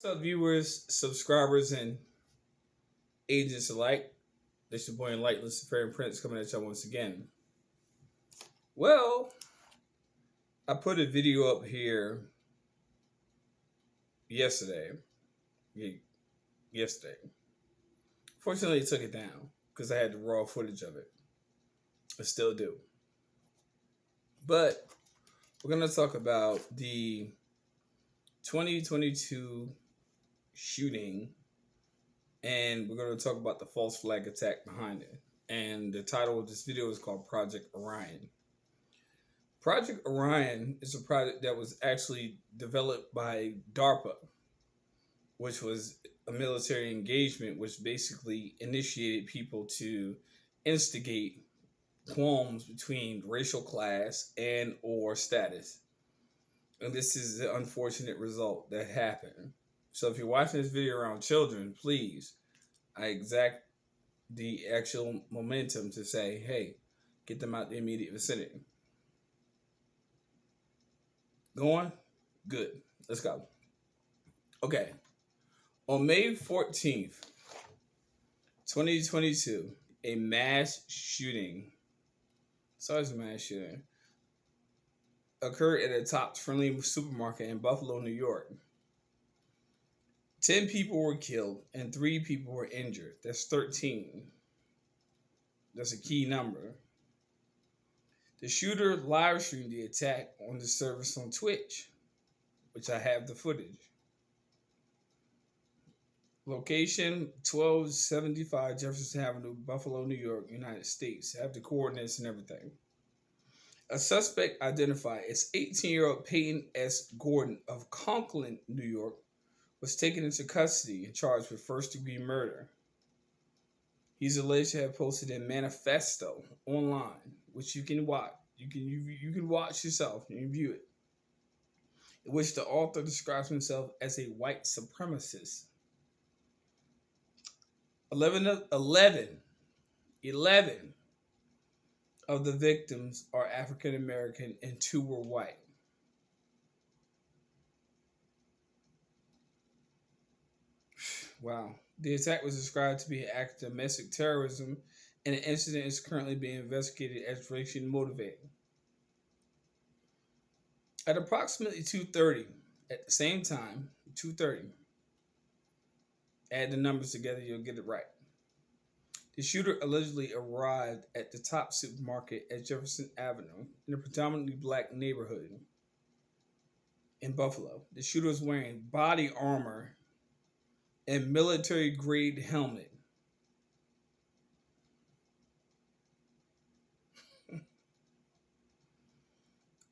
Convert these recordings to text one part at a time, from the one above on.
What's up, viewers, subscribers, and agents alike? This your boy Enlightened Fair Prince coming at y'all once again. Well, I put a video up here yesterday. Yeah, yesterday. Fortunately, I took it down because I had the raw footage of it. I still do. But we're going to talk about the 2022 shooting, and we're going to talk about the false flag attack behind it. And the title of this video is called Project Orion. Project Orion is a project that was actually developed by DARPA, which was a military engagement which basically initiated people to instigate qualms between racial class and or status. And this is the unfortunate result that happened. So if you're watching this video around children, please, I exact the actual momentum to say, hey, get them out the immediate vicinity. Going? Good. Let's go. Okay. On May 14th, 2022, a mass shooting, occurred at a Tops Friendly supermarket in Buffalo, New York. 10 people were killed and 3 people were injured. That's 13. That's a key number. The shooter live streamed the attack on the service on Twitch, which I have the footage. Location 1275 Jefferson Avenue, Buffalo, New York, United States. I have the coordinates and everything. A suspect identified as 18-year-old Peyton S. Gordon of Conklin, New York, was taken into custody and charged with first-degree murder. He's alleged to have posted a manifesto online, which you can watch. You can watch yourself and view it, in which the author describes himself as a white supremacist. 11 of the victims are African American and 2 were white. Wow. The attack was described to be an act of domestic terrorism, and the incident is currently being investigated as racially motivated. At approximately 2:30, at the same time, 2:30, add the numbers together, you'll get it right. The shooter allegedly arrived at the Top supermarket at Jefferson Avenue in a predominantly black neighborhood in Buffalo. The shooter was wearing body armor and military-grade helmet.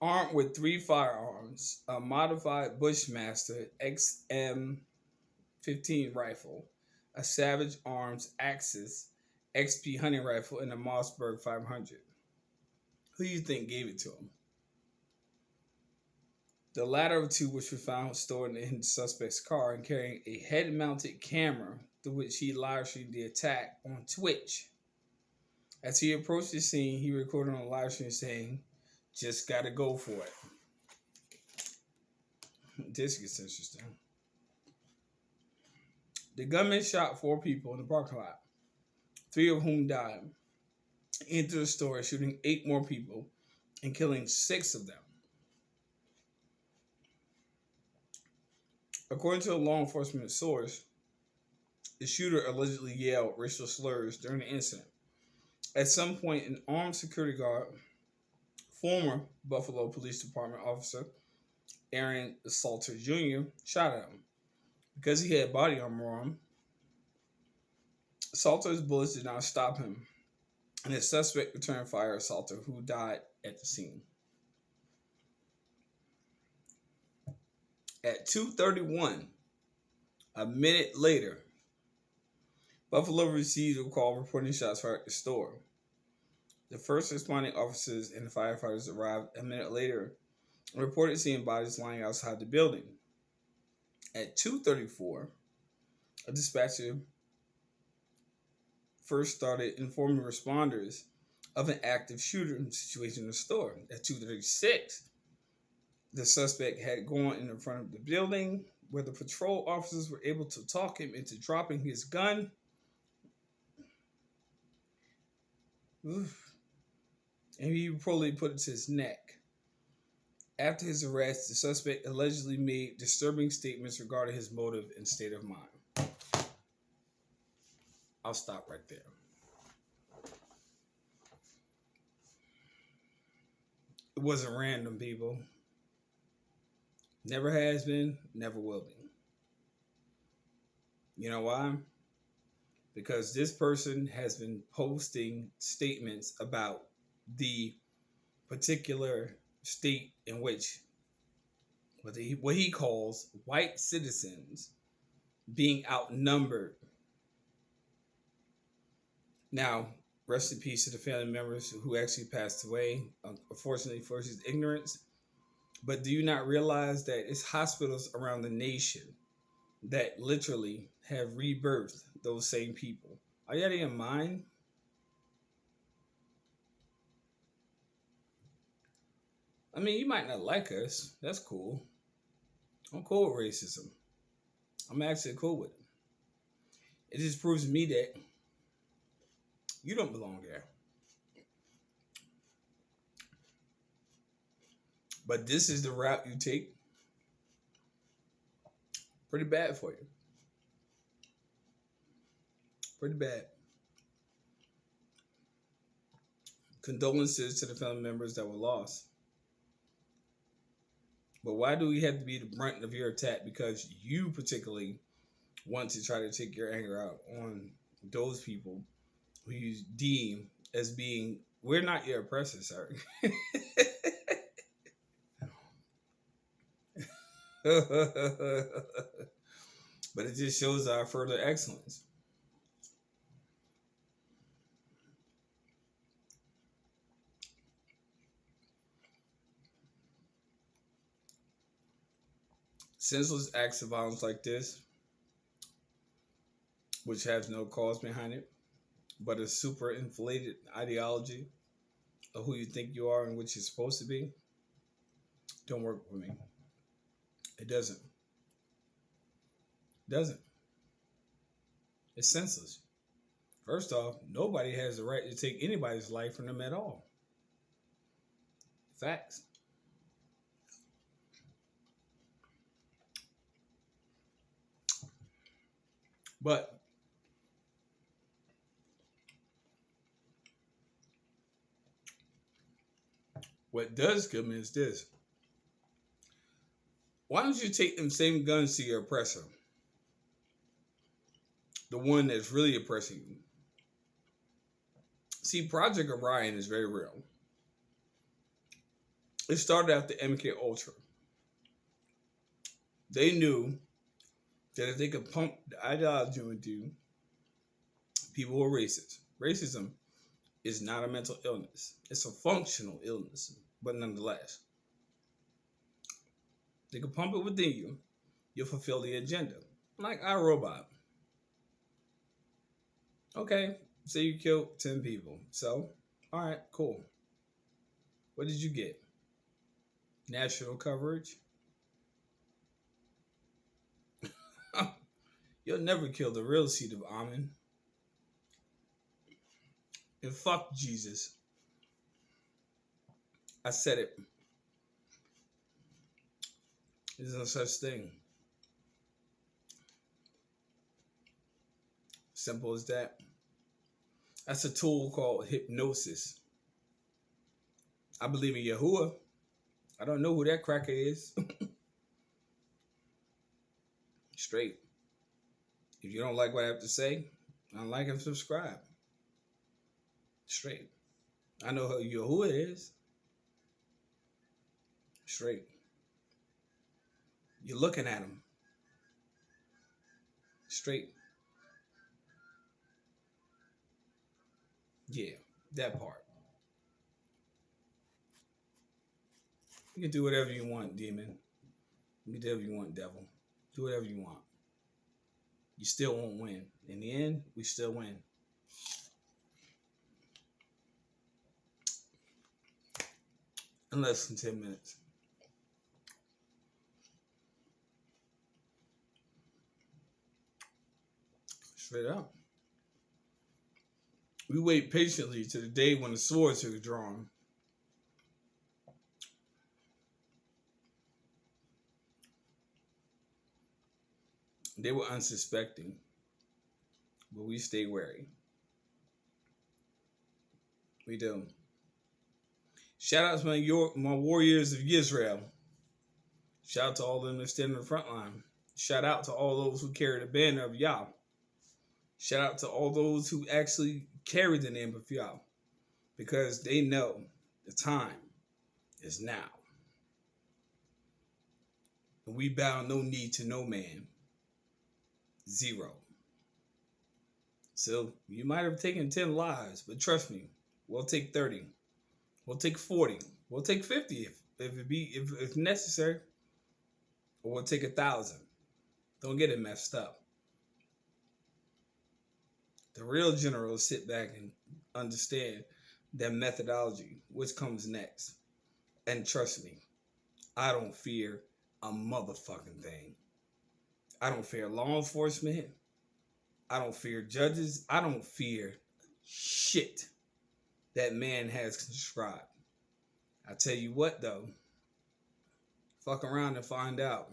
Armed with 3 firearms, a modified Bushmaster XM15 rifle, a Savage Arms Axis XP hunting rifle, and a Mossberg 500. Who do you think gave it to him? The latter of 2, which were found stored in the suspect's car and carrying a head-mounted camera through which he live streamed the attack on Twitch. As he approached the scene, he recorded on a live stream saying, "Just gotta go for it." This gets interesting. The gunman shot 4 people in the parking lot, 3 of whom died. He entered the store, shooting 8 more people and killing 6 of them. According to a law enforcement source, the shooter allegedly yelled racial slurs during the incident. At some point, an armed security guard, former Buffalo Police Department officer Aaron Salter Jr., shot at him. Because he had body armor on, Salter's bullets did not stop him, and the suspect returned fire at Salter, who died at the scene. At 2:31, a minute later, Buffalo received a call reporting shots fired at the store. The first responding officers and the firefighters arrived a minute later and reported seeing bodies lying outside the building. At 2:34, a dispatcher first started informing responders of an active shooter situation in the store. At 2:36, the suspect had gone in the front of the building where the patrol officers were able to talk him into dropping his gun. Oof. And he reportedly put it to his neck. After his arrest, the suspect allegedly made disturbing statements regarding his motive and state of mind. I'll stop right there. It wasn't random, people. Never has been, never will be. You know why? Because this person has been posting statements about the particular state in which what he calls white citizens being outnumbered. Now, rest in peace to the family members who actually passed away, unfortunately for his ignorance. But do you not realize that it's hospitals around the nation that literally have rebirthed those same people? Are you out of your mind? I mean, you might not like us. That's cool. I'm cool with racism. I'm actually cool with it. It just proves to me that you don't belong there. But this is the route you take. Pretty bad for you. Pretty bad. Condolences to the family members that were lost. But why do we have to be the brunt of your attack? Because you particularly want to try to take your anger out on those people who you deem as being, we're not your oppressors, sir. But it just shows our further excellence. Senseless acts of violence like this, which has no cause behind it, but a super inflated ideology of who you think you are and what you're supposed to be, don't work for me. It doesn't. It doesn't. It's senseless. First off, nobody has the right to take anybody's life from them at all. Facts. But what does kill me is this. Why don't you take them same guns to your oppressor? The one that's really oppressing you. See, Project Orion is very real. It started after MK Ultra. They knew that if they could pump the ideology into you, people were racist. Racism is not a mental illness. It's a functional illness, but nonetheless. They could pump it within you. You'll fulfill the agenda. Like iRobot. Okay, say you killed 10 people. So, all right, cool. What did you get? National coverage? You'll never kill the real seed of Amen. And fuck Jesus. I said it. There's no such thing. Simple as that. That's a tool called hypnosis. I believe in Yahuwah. I don't know who that cracker is. Straight. If you don't like what I have to say, unlike and subscribe. Straight. I know who Yahuwah is. Straight. You're looking at him. Straight. Yeah, that part. You can do whatever you want, demon. You can do whatever you want, devil. Do whatever you want. You still won't win. In the end, we still win. In less than 10 minutes. Straight up. We wait patiently to the day when the swords are drawn. They were unsuspecting, but we stay wary. We do. Shout out to my warriors of Israel. Shout out to all of them that stand in the front line. Shout out to all those who carry the banner of Yah. Shout out to all those who actually carry the name of Yah, because they know the time is now. And we bow no knee to no man. Zero. So you might have taken 10 lives, but trust me, we'll take 30. We'll take 40. We'll take 50 if necessary. Or we'll take 1,000. Don't get it messed up. The real generals sit back and understand their methodology, which comes next. And trust me, I don't fear a motherfucking thing. I don't fear law enforcement. I don't fear judges. I don't fear shit that man has conscribed. I tell you what, though. Fuck around and find out.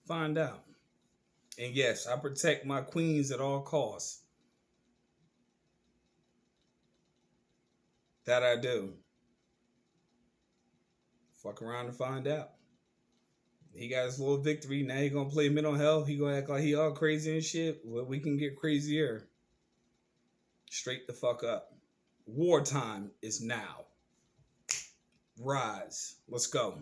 Find out. And yes, I protect my queens at all costs. That I do. Fuck around and find out. He got his little victory. Now he gonna play mental health. He gonna act like he all crazy and shit. Well, we can get crazier. Straight the fuck up. Wartime is now. Rise. Let's go.